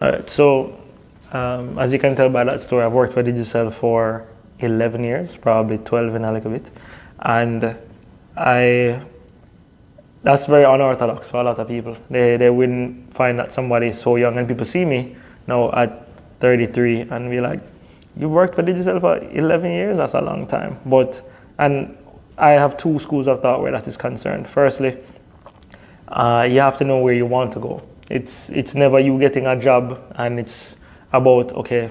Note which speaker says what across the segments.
Speaker 1: All right, so as you can tell by that story, I've worked for Digicel for 11 years, probably 12 in a little bit. And I that's very unorthodox for a lot of people. They wouldn't find that somebody so young, and people see me now at 33 and be like, you worked for Digicel for 11 years? That's a long time. And I have two schools of thought where that is concerned. Firstly, you have to know where you want to go. It's never you getting a job and it's about, okay,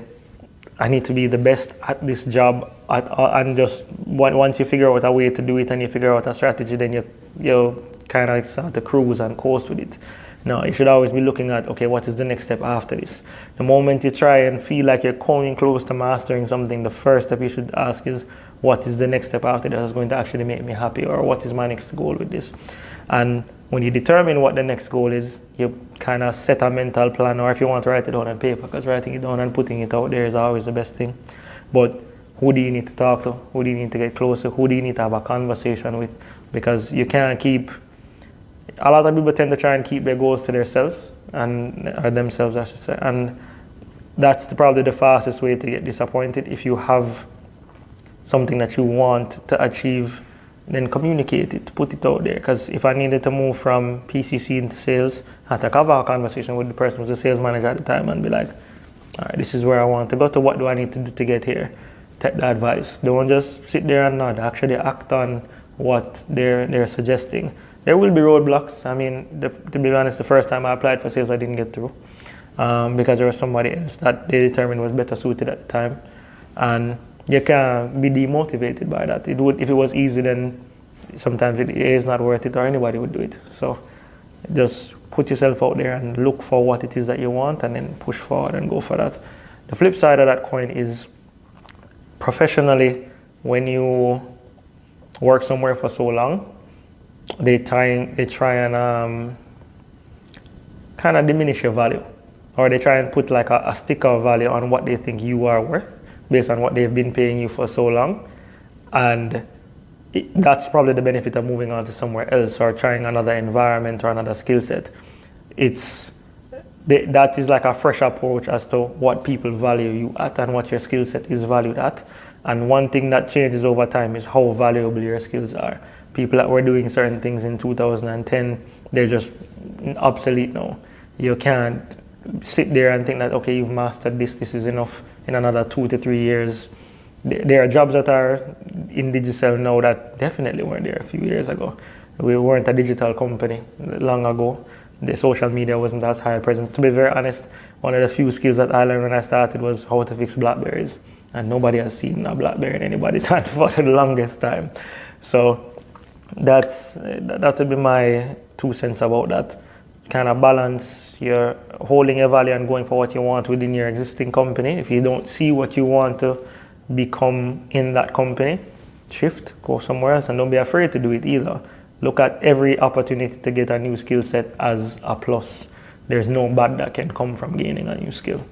Speaker 1: I need to be the best at this job and just once you figure out a way to do it and you figure out a strategy, then you kind of start to cruise and coast with it. No, you should always be looking at, okay, what is the next step after this? The moment you try and feel like you're coming close to mastering something, the first step you should ask is, what is the next step after that that's going to actually make me happy, or what is my next goal with this? And when you determine what the next goal is, you kind of set a mental plan, or if you want to write it down on paper, because writing it down and putting it out there is always the best thing. But who do you need to talk to? Who do you need to get close to? Who do you need to have a conversation with? Because you can't keep, a lot of people tend to try and keep their goals to themselves, or themselves, I should say. And that's probably the fastest way to get disappointed. If you have something that you want to achieve, then communicate it, put it out there. Because if I needed to move from PCC into sales, I had to have a conversation with the person who was the sales manager at the time and be like, all right, this is where I want to go to. What do I need to do to get here? Take the advice. Don't just sit there and nod. Actually act on what they're suggesting. There will be roadblocks. I mean, to be honest, the first time I applied for sales, I didn't get through because there was somebody else that they determined was better suited at the time. And you can be demotivated by that. If it was easy, then sometimes it is not worth it, or anybody would do it. So just put yourself out there and look for what it is that you want, and then push forward and go for that. The flip side of that coin is, professionally, when you work somewhere for so long, they try and kind of diminish your value, or they try and put like a sticker of value on what they think you are worth based on what they've been paying you for so long. And that's probably the benefit of moving on to somewhere else or trying another environment or another skill set. That is like a fresh approach as to what people value you at and what your skill set is valued at. And one thing that changes over time is how valuable your skills are. People that were doing certain things in 2010, they're just obsolete now. You can't sit there and think that, okay, you've mastered this is enough. In another 2 to 3 years, there are jobs that are in Digicel now that definitely weren't there a few years ago. We weren't a digital company long ago. The social media wasn't as high a presence. To be very honest, one of the few skills that I learned when I started was how to fix Blackberries. And nobody has seen a Blackberry in anybody's hand for the longest time. So that would be my 2 cents about that. Kind of balance your holding your value and going for what you want within your existing company. If you don't see what you want to become in that company, shift, go somewhere else, and don't be afraid to do it either. Look at every opportunity to get a new skill set as a plus. There's no bad that can come from gaining a new skill.